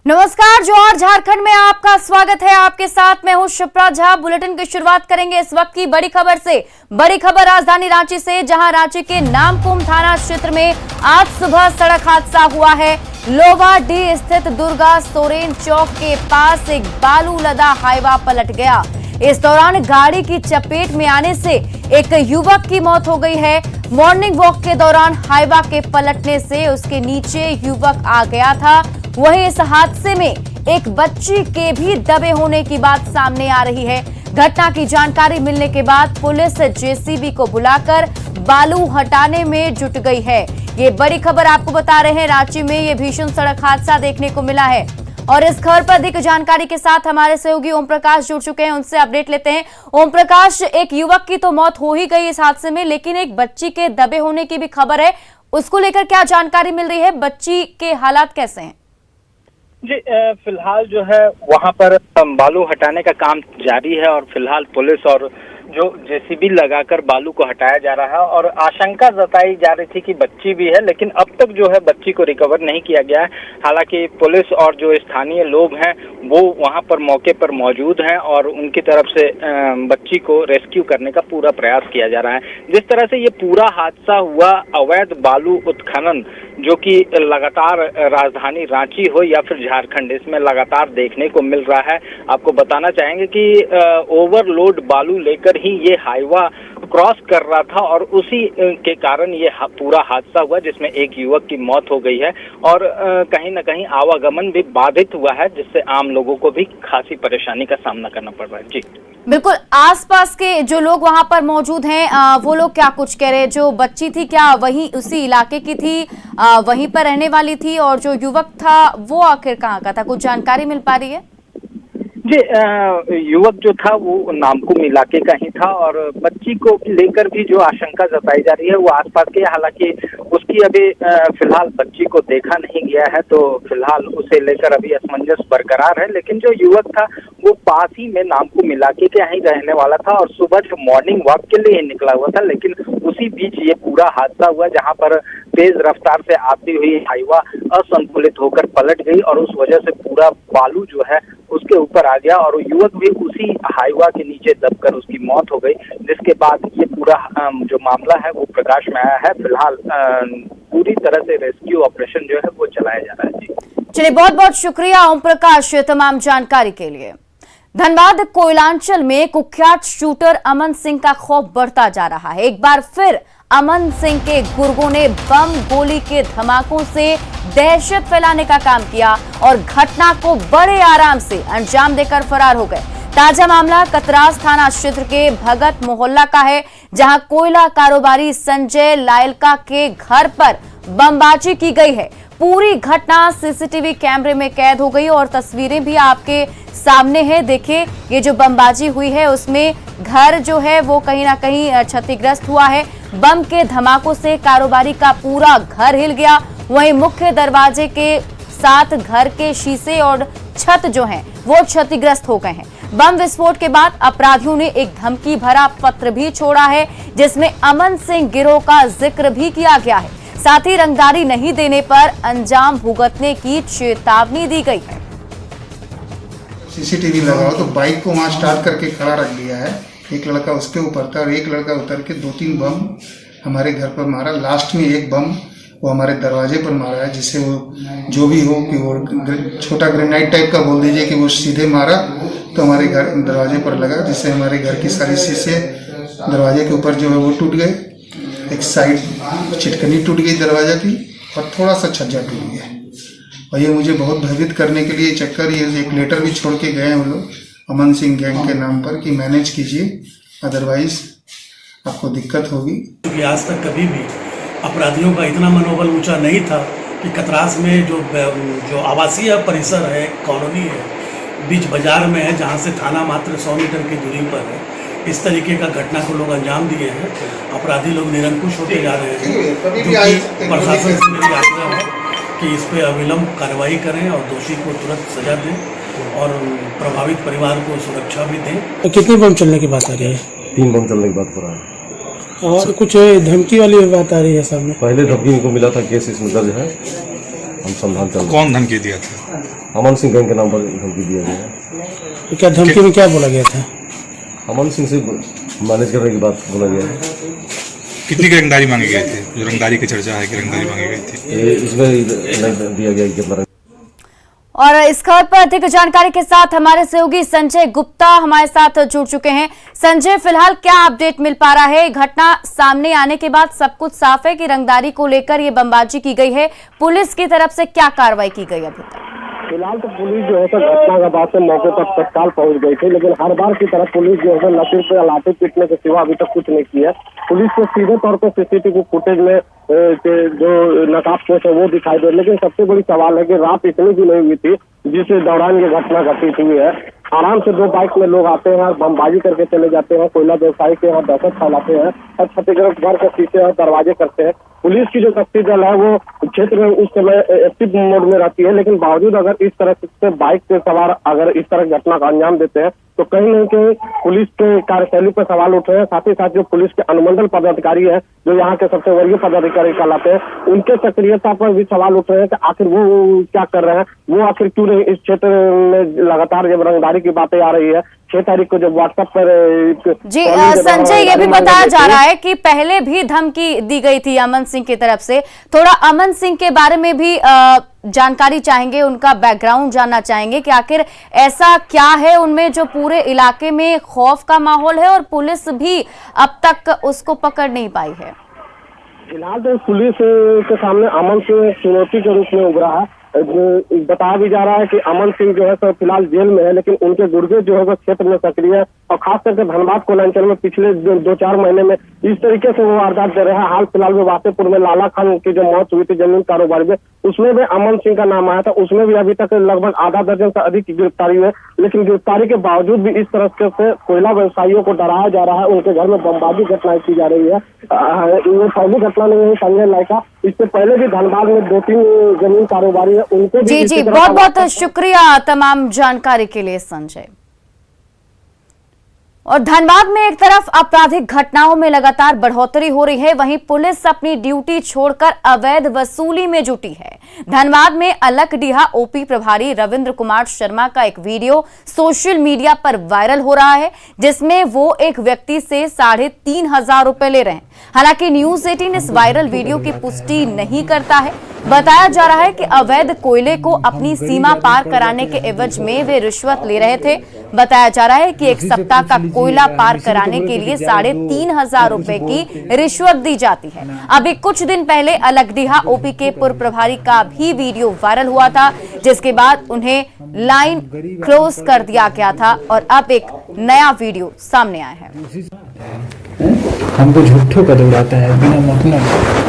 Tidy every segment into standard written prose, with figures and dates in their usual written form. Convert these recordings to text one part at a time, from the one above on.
नमस्कार, जौहर झारखंड में आपका स्वागत है। आपके साथ मैं हूं शिप्रा झा। बुलेटिन की शुरुआत करेंगे इस वक्त की बड़ी खबर से। बड़ी खबर राजधानी रांची से, जहां रांची के नामकुम थाना क्षेत्र में आज सुबह सड़क हादसा हुआ है। लोवाडीह स्थित दुर्गा सोरेन चौक के पास एक बालू लदा हाईवा पलट गया। इस दौरान गाड़ी की चपेट में आने से एक युवक की मौत हो गई है। मॉर्निंग वॉक के दौरान हाईवा के पलटने से उसके नीचे युवक आ गया था। वहीं इस हादसे में एक बच्ची के भी दबे होने की बात सामने आ रही है। घटना की जानकारी मिलने के बाद पुलिस जेसीबी को बुलाकर बालू हटाने में जुट गई है। ये बड़ी खबर आपको बता रहे हैं। रांची में ये भीषण सड़क हादसा देखने को मिला है और इस खबर पर अधिक जानकारी के साथ हमारे सहयोगी ओम प्रकाश जुड़ चुके हैं। उनसे अपडेट लेते हैं। ओम प्रकाश, एक युवक की तो मौत हो ही गई इस हादसे में, लेकिन एक बच्ची के दबे होने की भी खबर है। उसको लेकर क्या जानकारी मिल रही है? बच्ची के हालात कैसे हैं? जी, फिलहाल जो है वहां पर बालू हटाने का काम जारी है और फिलहाल पुलिस और जो जेसीबी लगाकर बालू को हटाया जा रहा है और आशंका जताई जा रही थी कि बच्ची भी है, लेकिन अब तक जो है बच्ची को रिकवर नहीं किया गया है। हालांकि पुलिस और जो स्थानीय लोग हैं वो वहां पर मौके पर मौजूद हैं और उनकी तरफ से बच्ची को रेस्क्यू करने का पूरा प्रयास किया जा रहा है। जिस तरह से ये पूरा हादसा हुआ, अवैध बालू उत्खनन जो कि लगातार राजधानी रांची हो या फिर झारखंड, इसमें लगातार देखने को मिल रहा है। आपको बताना चाहेंगे कि ओवरलोड बालू लेकर ही ये हाईवा क्रॉस कर रहा था और उसी के कारण ये पूरा हादसा हुआ, जिसमें एक युवक की मौत हो गई है और कहीं ना कहीं आवागमन भी बाधित हुआ है, जिससे आम लोगों को भी खासी परेशानी का सामना करना पड़ रहा है। जी बिल्कुल। आसपास के जो लोग वहां पर मौजूद हैं, वो लोग क्या कुछ कह रहे हैं? जो बच्ची थी क्या वहीं उसी इलाके की थी, वहीं पर रहने वाली थी, और जो युवक था वो आखिर कहाँ का था? कुछ जानकारी मिल पा रही है? जी, युवक जो था वो नामकुम इलाके का ही था और बच्ची को लेकर भी जो आशंका जताई जा रही है वो आसपास के, हालांकि उसकी अभी फिलहाल बच्ची को देखा नहीं गया है, तो फिलहाल उसे लेकर अभी असमंजस बरकरार है। लेकिन जो युवक था वो पास ही में नामकुम इलाके के ही रहने वाला था और सुबह जो मॉर्निंग वॉक के लिए निकला हुआ था, लेकिन उसी बीच ये पूरा हादसा हुआ जहाँ पर तेज रफ्तार से आती हुई हाईवा असंतुलित होकर पलट गई और उस वजह से पूरा बालू जो है उसके ऊपर आ गया और युवक भी उसी हाईवा के नीचे दबकर उसकी मौत हो गई। जिसके बाद ये पूरा जो मामला है वो प्रकाश में आया है। फिलहाल पूरी तरह से रेस्क्यू ऑपरेशन जो है वो चलाया जा रहा है। जी चलिए, बहुत बहुत शुक्रिया ओम प्रकाश तमाम जानकारी के लिए। धनबाद कोयलांचल में कुख्यात शूटर अमन सिंह का खौफ बढ़ता जा रहा है। एक बार फिर अमन सिंह के गुर्गों ने बम गोली के धमाकों से दहशत फैलाने का काम किया और घटना को बड़े आराम से अंजाम देकर फरार हो गए। ताजा मामला कतरास थाना क्षेत्र के भगत मोहल्ला का है, जहां कोयला कारोबारी संजय लायलका के घर पर बमबाजी की गई है। पूरी घटना सीसीटीवी कैमरे में कैद हो गई और तस्वीरें भी आपके सामने है। देखिए, ये जो बमबाजी हुई है उसमें घर जो है वो कहीं ना कहीं क्षतिग्रस्त हुआ है। बम के धमाकों से कारोबारी का पूरा घर हिल गया। वहीं मुख्य दरवाजे के साथ घर के शीशे और छत जो हैं वो क्षतिग्रस्त हो गए हैं। बम विस्फोट के बाद अपराधियों ने एक धमकी भरा पत्र भी छोड़ा है, जिसमें अमन सिंह गिरोह का जिक्र भी किया गया है। साथ ही रंगदारी नहीं देने पर अंजाम भुगतने की चेतावनी दी गई है। सीसीटीवी लगाओ तो बाइक को वहां स्टार्ट करके खड़ा रख दिया है। एक लड़का उसके ऊपर था और एक लड़का उतर के 2-3 बम हमारे घर पर मारा। लास्ट में एक बम वो हमारे दरवाजे पर मारा है, जिससे वो जो भी हो कि वो छोटा ग्रेनाइट टाइप का बोल दीजिए कि वो सीधे मारा तो हमारे घर दरवाजे पर लगा, जिससे हमारे घर की सारी शीशे दरवाजे के ऊपर जो है वो टूट गए। एक साइड चिटकनी टूट गई दरवाजा की और थोड़ा सा छज्जा टूट गया। और ये मुझे बहुत भयभीत करने के लिए चक्कर ये एक लेटर भी छोड़ के गए हैं वो लोग अमन सिंह गैंग के नाम पर कि मैनेज कीजिए, अदरवाइज आपको दिक्कत होगी। क्योंकि आज तक कभी भी अपराधियों का इतना मनोबल ऊंचा नहीं था कि कतरास में जो आवासीय परिसर है, कॉलोनी है, बीच बाजार में है, जहां से थाना मात्र 100 मीटर की दूरी पर है, इस तरीके का घटना को लोग अंजाम दिए हैं। अपराधी लोग निरंकुश होते जा रहे हैं। प्रशासन से मेरी आग्रह है कि इस पर अविलंब कार्रवाई करें और दोषी को तुरंत सजा दें और प्रभावित परिवार को सुरक्षा भी दें। तो कितने बम चलने की बात आ रही है? 3 बम चलने की बात हो रहा है और कुछ धमकी वाली बात आ रही है सामने? पहले धमकी इनको मिला था, केस इसमें दर्ज है अनुसंधान चल रहा कौन धमकी दिया था? है। अमन सिंह गैंग के नाम पर धमकी दिया गया है। तो क्या धमकी में क्या बोला गया था? अमन सिंह से मैनेज करने की बात बोला गया है। कितनी की रंगदारी मांगी गई थी? जो रंगदारी की चर्चा है कि रंगदारी मांगी गई थी, ये इसमें नहीं दिया गया कि कितना। और इस खबर पर अधिक जानकारी के साथ हमारे सहयोगी संजय गुप्ता हमारे साथ जुड़ चुके हैं। संजय, फिलहाल क्या अपडेट मिल पा रहा है? घटना सामने आने के बाद सब कुछ साफ है कि रंगदारी को लेकर ये बमबाजी की गई है, पुलिस की तरफ से क्या कार्रवाई की गई अभी तक? फिलहाल तो पुलिस जो है तो घटना के बाद से मौके पर तत्काल पहुंच गई थी, लेकिन हर बार की तरह पुलिस जो है न सिर्फ लाठी पीटने के सिवा अभी तक कुछ नहीं किया। पुलिस को सीधे तौर पर सीसीटीवी फुटेज में जो नकाबपोश है वो दिखाई दे, लेकिन सबसे बड़ी सवाल है कि रात इतनी भी नहीं हुई थी जिस दौरान ये घटना घटित हुई है। आराम से 2 बाइक में लोग आते हैं और बमबाजी करके चले जाते हैं, कोयला व्यवसायी के यहाँ दहशत फैलाते हैं और क्षतिग्रस्त घर के शीशे और दरवाजे करते हैं। पुलिस की जो गश्ती दल है वो क्षेत्र में उस समय एक्टिव मोड में रहती है, लेकिन बावजूद अगर इस तरह से बाइक पे सवार अगर इस तरह घटना का अंजाम देते हैं तो कहीं न कहीं पुलिस के कार्यशैली पर सवाल उठ रहे हैं। साथ ही साथ जो पुलिस के अनुमंडल पदाधिकारी है, जो यहाँ के सबसे वरीय पदाधिकारी कहलाते हैं, उनके सक्रियता पर भी सवाल उठ रहे हैं कि आखिर वो क्या कर रहे हैं, वो आखिर क्यों नहीं इस क्षेत्र में लगातार जब रंगदारी की बातें आ रही है। 6 तारीख को जब व्हाट्सएप पर जी संजय, ये भी बताया जा रहा है कि पहले भी धमकी दी गई थी अमन सिंह की तरफ से। थोड़ा अमन सिंह के बारे में भी जानकारी चाहेंगे, उनका बैकग्राउंड जानना चाहेंगे कि आखिर ऐसा क्या है उनमें जो पूरे इलाके में खौफ का माहौल है और पुलिस भी अब तक उसको पकड़ नहीं पाई है। फिलहाल तो पुलिस के सामने अमन सिंह चुनौती के रूप में उभरा है। बताया भी जा रहा है कि अमन सिंह जो है तो फिलहाल जेल में है, लेकिन उनके गुर्गे जो है वो क्षेत्र में सक्रिय है और खास करके धनबाद कोयलांचल में पिछले 2-4 महीने में इस तरीके से वो वारदात दे रहे हैं। हाल फिलहाल में वासेपुर में लाला खान की जो मौत हुई थी जमीन कारोबार में, उसमें भी अमन सिंह का नाम आया था। उसमें भी अभी तक लगभग आधा दर्जन से अधिक की गिरफ्तारी हुई है, लेकिन गिरफ्तारी के बावजूद भी इस तरह से कोयला व्यवसायियों को डराया जा रहा है, उनके घर में बमबाजी घटनाएं की जा रही है। ये पहली घटना नहीं है संजय लाइका, इससे पहले भी धनबाद में 2-3 जमीन कारोबारी है, उनको भी जी बहुत बहुत शुक्रिया तमाम जानकारी के लिए संजय। और धनबाद में एक तरफ आपराधिक घटनाओं में लगातार बढ़ोतरी हो रही है, वहीं पुलिस अपनी ड्यूटी छोड़कर अवैध वसूली में जुटी है। धनबाद में अलकडीहा ओपी प्रभारी रविंद्र कुमार शर्मा का एक वीडियो सोशल मीडिया पर वायरल हो रहा है, जिसमें वो एक व्यक्ति से 3,500 रुपए ले रहे हैं। हालांकि न्यूज 18 इस वायरल वीडियो की पुष्टि नहीं करता है। बताया जा रहा है कि अवैध कोयले को अपनी सीमा पार कराने के एवज में वे रिश्वत ले रहे थे। बताया जा रहा है कि एक सप्ताह का कोयला पार कराने के लिए 3,500 रुपए की रिश्वत दी जाती है। अभी कुछ दिन पहले अलकडीहा ओपी के पूर्व प्रभारी का भी वीडियो वायरल हुआ था, जिसके बाद उन्हें लाइन क्लोज कर दिया गया था और अब एक नया वीडियो सामने आया है। हमको झूठों का दौड़ाता है बिना मतलब।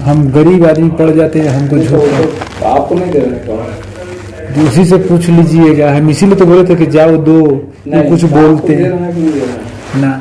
हम गरीब आदमी पड़ जाते हैं, हमको झूठ आपको नहीं दे रहे, उसी से पूछ लीजिएगा। हम इसीलिए तो बोले थे कि जाओ दो, कुछ बोलते ना।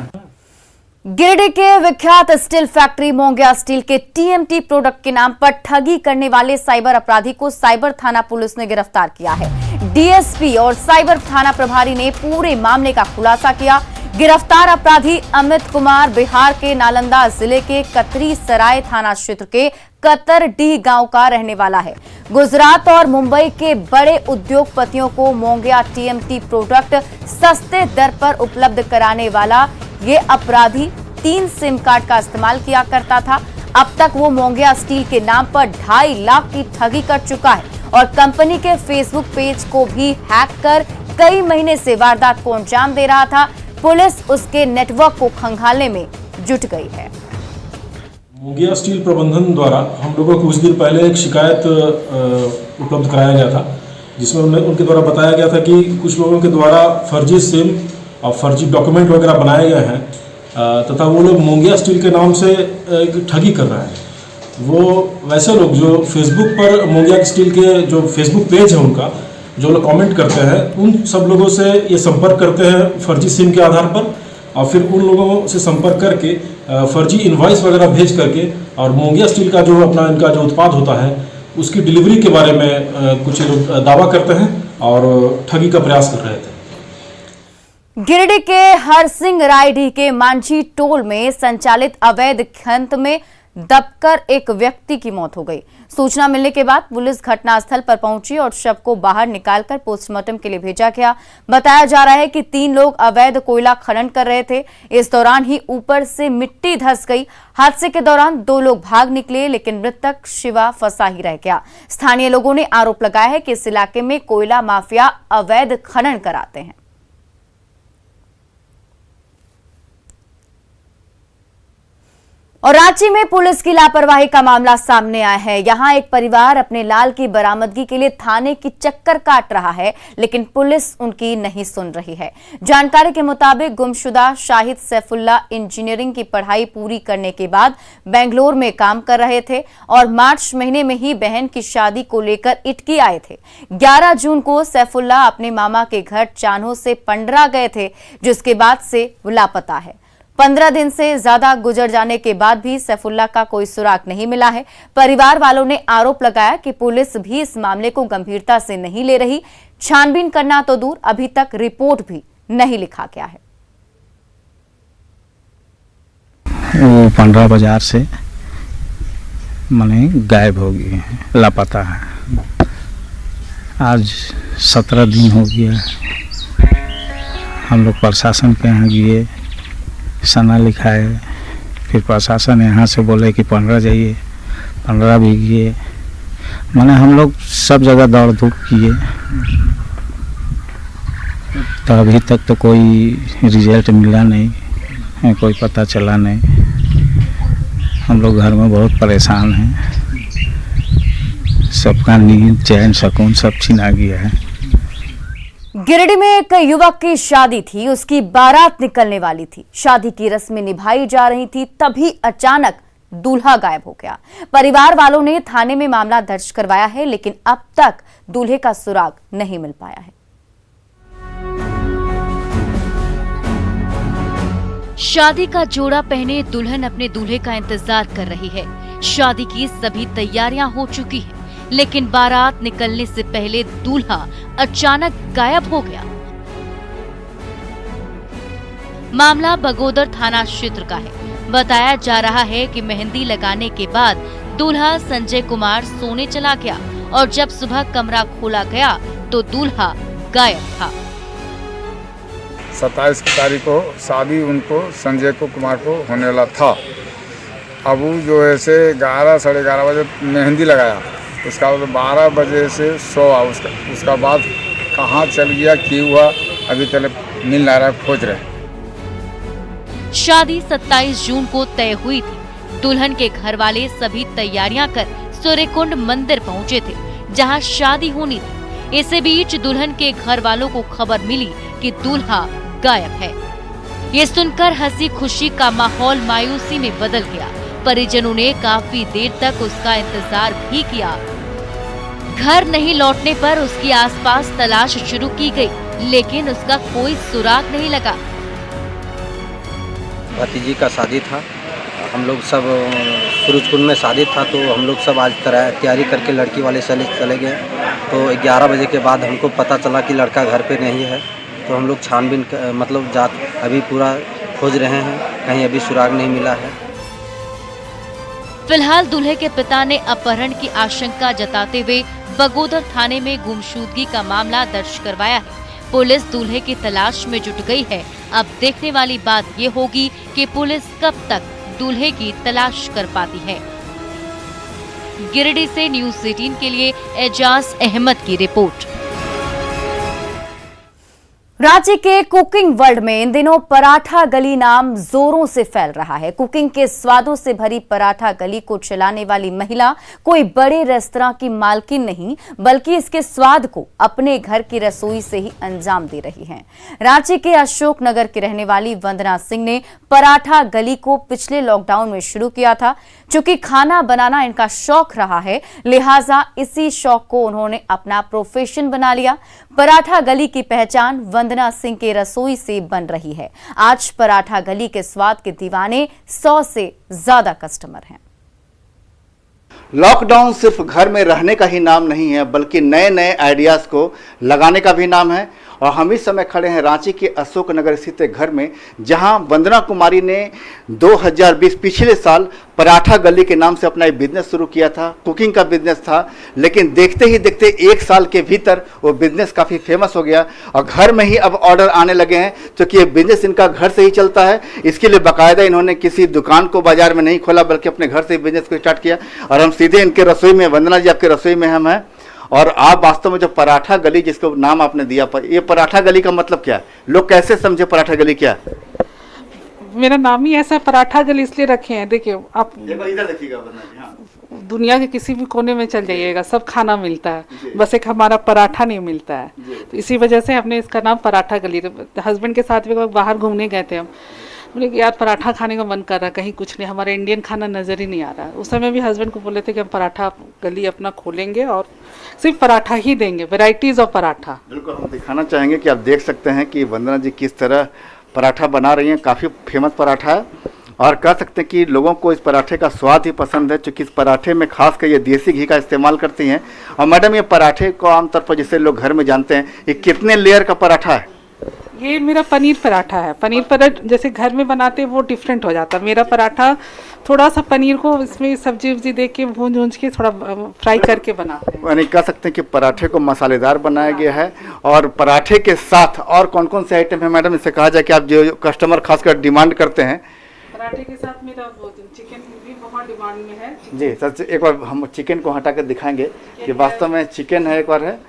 गिरिडीह के विख्यात स्टील फैक्ट्री मोंगिया स्टील के टीएमटी प्रोडक्ट के नाम पर ठगी करने वाले साइबर अपराधी को साइबर थाना पुलिस ने गिरफ्तार किया है। डीएसपी और साइबर थाना प्रभारी ने पूरे मामले का खुलासा किया। गिरफ्तार अपराधी अमित कुमार बिहार के नालंदा जिले के कतरी सराय थाना क्षेत्र के कतरडीह गांव का रहने वाला है। गुजरात और मुंबई के बड़े उद्योगपतियों को मोंगिया टीएमटी प्रोडक्ट सस्ते दर पर उपलब्ध कराने वाला ये अपराधी 3 सिम कार्ड का इस्तेमाल किया करता था। अब तक वो मोंगिया स्टील के नाम पर 2.5 लाख की ठगी कर चुका है और कंपनी के फेसबुक पेज को भी हैक कर कई महीने से वारदात को अंजाम दे रहा था। पुलिस उसके नेटवर्क को खंगालने में जुट गई है। मोंगिया स्टील प्रबंधन द्वारा हम लोगों को कुछ दिन पहले एक शिकायत उपलब्ध कराया गया था, जिसमें उनके द्वारा बताया गया था कि कुछ लोगों के द्वारा फर्जी सिम और फर्जी डॉक्यूमेंट वगैरह बनाए गए हैं तथा वो लोग मोंगिया स्टील के नाम से ठगी कर रहे हैं। वो वैसे लोग जो फेसबुक पर मोंगिया स्टील के जो फेसबुक पेज है उनका जो लोग कमेंट करते हैं, उन सब लोगों से ये संपर्क करते हैं फर्जी सिम के आधार पर और फिर उन लोगों से संपर्क करके फर्जी इनवॉइस वगैरह भेज करके और मोंगिया स्टील का जो अपना इनका जो उत्पाद होता है उसकी डिलीवरी के बारे में कुछ लोग दावा करते हैं और ठगी का प्रयास कर रहे थे। गिरिडीह के हरसिंह रायडीह के मांझी टोल में संचालित अवैध खनन में दबकर एक व्यक्ति की मौत हो गई। सूचना मिलने के बाद पुलिस घटनास्थल पर पहुंची और शव को बाहर निकालकर पोस्टमार्टम के लिए भेजा गया। बताया जा रहा है कि 3 लोग अवैध कोयला खनन कर रहे थे। इस दौरान ही ऊपर से मिट्टी धंस गई। हादसे के दौरान 2 लोग भाग निकले, लेकिन मृतक शिवा फंसा ही रह गया। स्थानीय लोगों ने आरोप लगाया है कि इस इलाके में कोयला माफिया अवैध खनन कराते हैं। और रांची में पुलिस की लापरवाही का मामला सामने आया है। यहां एक परिवार अपने लाल की बरामदगी के लिए थाने की चक्कर काट रहा है, लेकिन पुलिस उनकी नहीं सुन रही है। जानकारी के मुताबिक गुमशुदा शाहिद सैफुल्ला इंजीनियरिंग की पढ़ाई पूरी करने के बाद बेंगलोर में काम कर रहे थे और मार्च महीने में ही बहन की शादी को लेकर इटकी आए थे। 11 जून को सैफुल्ला अपने मामा के घर चान्हो से पंडरा गए थे, जिसके बाद से वो लापता है। 15 दिन से ज्यादा गुजर जाने के बाद भी सैफुल्ला का कोई सुराग नहीं मिला है। परिवार वालों ने आरोप लगाया कि पुलिस भी इस मामले को गंभीरता से नहीं ले रही। छानबीन करना तो दूर, अभी तक रिपोर्ट भी नहीं लिखा गया है। वो पंडरा बाजार से माने गायब हो गई है, लापता है। आज 17 दिन हो गया। हम लोग प्रशासन के यहाँ गए, सना लिखाए, फिर प्रशासन यहाँ से बोले कि 15 जाइए, 15 भी गए। माने हम लोग सब जगह दौड़ धूप किए, तो अभी तक तो कोई रिजल्ट मिला नहीं, कोई पता चला नहीं। हम लोग घर में बहुत परेशान हैं। सबका नींद चैन सुकून सब छिना गया है। गिरिडीह में एक युवक की शादी थी, उसकी बारात निकलने वाली थी। शादी की रस्में निभाई जा रही थी, तभी अचानक दूल्हा गायब हो गया। परिवार वालों ने थाने में मामला दर्ज करवाया है, लेकिन अब तक दूल्हे का सुराग नहीं मिल पाया है। शादी का जोड़ा पहने दुल्हन अपने दूल्हे का इंतजार कर रही है। शादी की सभी तैयारियां हो चुकी हैं, लेकिन बारात निकलने से पहले दूल्हा अचानक गायब हो गया। मामला बगोदर थाना क्षेत्र का है। बताया जा रहा है कि मेहंदी लगाने के बाद दूल्हा संजय कुमार सोने चला गया और जब सुबह कमरा खोला गया तो दूल्हा गायब था। 27 तारीख को शादी उनको संजय कुमार को होने वाला था। अब वो जो है से 11 साढ़े 11 बजे मेहंदी लगाया, उसका बाद 12 बजे से सोया। उसका बाद कहाँ चल गया, क्यों हुआ, अभी तक मिल ना रहा, खोज रहे। शादी 27 जून को तय हुई थी। दुल्हन के घर वाले सभी तैयारियां कर सूर्यकुंड मंदिर पहुंचे थे, जहां शादी होनी थी। इसी बीच दुल्हन के घर वालों को खबर मिली कि दूल्हा गायब है। ये सुनकर हंसी खुशी का माहौल मायूसी में बदल गया। परिजनों ने काफी देर तक उसका इंतजार भी किया। घर नहीं लौटने पर उसकी आसपास तलाश शुरू की गई, लेकिन उसका कोई सुराग नहीं लगा। भतीजी का शादी था, हम लोग सब सूरजकुंड में शादी था, तो हम लोग सब आज तैयारी करके लड़की वाले चले गए। तो 11 बजे के बाद हमको पता चला कि लड़का घर पे नहीं है। तो हम लोग छानबीन मतलब जात अभी पूरा खोज रहे हैं, कहीं अभी सुराग नहीं मिला है। फिलहाल दूल्हे के पिता ने अपहरण की आशंका जताते हुए बगोदर थाने में गुमशुदगी का मामला दर्ज करवाया है। पुलिस दूल्हे की तलाश में जुट गई है। अब देखने वाली बात ये होगी कि पुलिस कब तक दूल्हे की तलाश कर पाती है। गिरिडीह से न्यूज़ 18 के लिए एजाज अहमद की रिपोर्ट। रांची के कुकिंग वर्ल्ड में इन दिनों पराठा गली नाम जोरों से फैल रहा है। कुकिंग के स्वादों से भरी पराठा गली को चलाने वाली महिला कोई बड़े रेस्तरां की मालकिन नहीं, बल्कि इसके स्वाद को अपने घर की रसोई से ही अंजाम दे रही हैं। रांची के अशोक नगर की रहने वाली वंदना सिंह ने पराठा गली को पिछले लॉकडाउन में शुरू किया था। चूंकि खाना बनाना इनका शौक रहा है, लिहाजा इसी शौक को उन्होंने अपना प्रोफेशन बना लिया। पराठा गली की पहचान वंदना सिंह के रसोई से बन रही है। आज पराठा गली के स्वाद के दीवाने 100 से ज्यादा कस्टमर हैं। लॉकडाउन सिर्फ घर में रहने का ही नाम नहीं है, बल्कि नए नए आइडियाज को लगाने का भी नाम है। और हम इस समय खड़े हैं रांची के अशोक नगर स्थित एक घर में, जहां वंदना कुमारी ने 2020 पिछले साल पराठा गली के नाम से अपना एक बिजनेस शुरू किया था। कुकिंग का बिजनेस था, लेकिन देखते ही देखते 1 साल के भीतर वो बिजनेस काफ़ी फेमस हो गया और घर में ही अब ऑर्डर आने लगे हैं, क्योंकि ये बिजनेस इनका घर से ही चलता है। इसके लिए बाकायदा इन्होंने किसी दुकान को बाजार में नहीं खोला, बल्कि अपने घर से बिजनेस को स्टार्ट किया। और हम सीधे इनके रसोई में, वंदना जी आपके रसोई में हम हैं, और आप वास्तव में जो पराठा गली जिसको नाम आपने दिया, ये पराठा गली का मतलब क्या है? लोग कैसे समझे पराठा गली क्या है? मेरा नाम ही ऐसा पराठा गली इसलिए रखे हैं। देखिए आप इधर देखिएगा, हाँ। दुनिया के किसी भी कोने में चल जाइएगा, सब खाना मिलता है, बस एक हमारा पराठा नहीं मिलता है। तो इसी वजह से हमने इसका नाम पराठा गली। हस्बैंड के साथ भी बाहर घूमने गए थे हम, बोले कि यार पराठा खाने का मन कर रहा है, कहीं कुछ नहीं, हमारा इंडियन खाना नज़र ही नहीं आ रहा है। उस समय भी हस्बैंड को बोले थे कि हम पराठा गली अपना खोलेंगे और सिर्फ पराठा ही देंगे, वेराइटीज़ ऑफ पराठा। बिल्कुल, हम दिखाना चाहेंगे कि आप देख सकते हैं कि वंदना जी किस तरह पराठा बना रही हैं। काफ़ी फेमस पराठा है और कह सकते हैं कि लोगों को इस पराठे का स्वाद ही पसंद है, क्योंकि इस पराठे में खासकर ये देसी घी का इस्तेमाल करती हैं। और मैडम, ये पराठे को आमतौर पर जिसे लोग घर में जानते हैं, ये कितने लेयर का पराठा है? ये मेरा पनीर पराठा है। पनीर पराठा जैसे घर में बनाते हैं वो डिफरेंट हो जाता है। मेरा पराठा थोड़ा सा पनीर को इसमें सब्जी वब्जी दे के भून के थोड़ा फ्राई करके बनाते हैं। यानी कह सकते हैं कि पराठे को मसालेदार बनाया गया है। और पराठे के साथ और कौन कौन से आइटम है मैडम, इससे कहा जाए कि आप जो कस्टमर खासकर डिमांड करते हैं? पराठे के साथ मेरा चिकन भी बहुत डिमांड में है जी। सर एक बार हम चिकन को हटा कर दिखाएंगे कि वास्तव में चिकन है, एक बार है।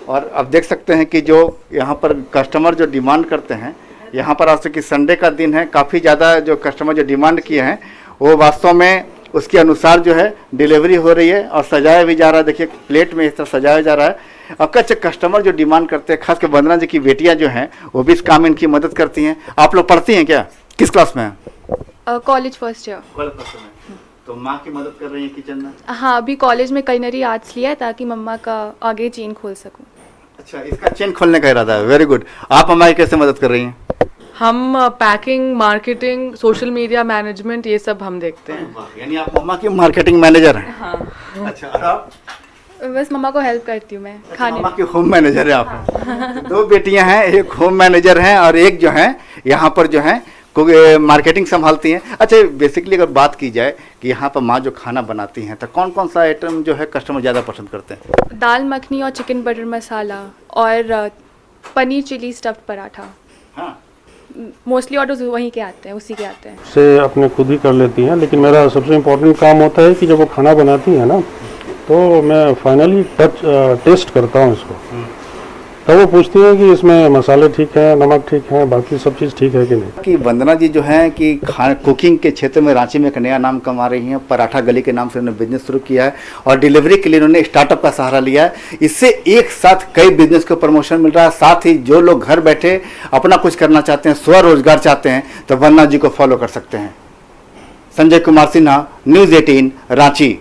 और अब देख सकते हैं कि जो यहाँ पर कस्टमर जो डिमांड करते हैं, यहाँ पर आज कि संडे का दिन है, काफ़ी ज़्यादा जो कस्टमर जो डिमांड किए हैं वो वास्तव में उसके अनुसार जो है डिलीवरी हो रही है और सजाया भी जा रहा है। देखिए प्लेट में इस तरह सजाया जा रहा है। अब कच्चे कस्टमर जो डिमांड करते हैं, खासकर वंदना जी की बेटियाँ जो हैं वो भी इस काम में इनकी मदद करती हैं। आप लोग पढ़ती हैं क्या? किस क्लास में हैं? College first year. College first में। तो माँ की मदद कर रही हैं किचन में? हाँ, अभी कॉलेज में कलिनरी आर्ट्स लिया है ताकि मम्मा का आगे चेन खोल सकूँ। अच्छा, इसका चेन खोलने का इरादा है, वेरी गुड। आप हमारी कैसे मदद कर रही हैं? हम packing, marketing, social media management, ये सब हम देखते हैं। यानी आप मम्मा की मार्केटिंग मैनेजर हैं? हाँ। अच्छा, और आप? बस मम्मा को हेल्प करती हूँ मैं खाने मम्मा की होम मैनेजर है आप? 2 बेटियां हैं, एक होम मैनेजर हैं और एक जो है यहाँ पर जो है मार्केटिंग संभालती हैं। अच्छा, बेसिकली अगर बात की जाए कि यहाँ पर माँ जो खाना बनाती हैं, तो कौन कौन सा आइटम जो है कस्टमर ज़्यादा पसंद करते हैं? दाल मखनी और चिकन बटर मसाला और पनीर चिली स्टफ्ड पराठा। हाँ, मोस्टली ऑर्डर्स वहीं के आते हैं, उसी के आते हैं। से अपने खुद ही कर लेती हैं, लेकिन मेरा सबसे इम्पोर्टेंट काम होता है कि जब वो खाना बनाती है ना, तो मैं फाइनली टेस्ट करता हूँ इसको। तब वो पूछती है कि इसमें मसाले ठीक है, नमक ठीक है, बाकी सब चीज़ ठीक है कि नहीं। कि वंदना जी जो है कि कुकिंग के क्षेत्र में रांची में एक नया नाम कमा रही हैं। पराठा गली के नाम से उन्होंने बिजनेस शुरू किया है और डिलीवरी के लिए उन्होंने स्टार्टअप का सहारा लिया है। इससे एक साथ कई बिजनेस को प्रमोशन मिल रहा है। साथ ही जो लोग घर बैठे अपना कुछ करना चाहते हैं, स्वरोजगार चाहते हैं, तो वंदना जी को फॉलो कर सकते हैं। संजय कुमार सिन्हा, न्यूज़ 18 रांची।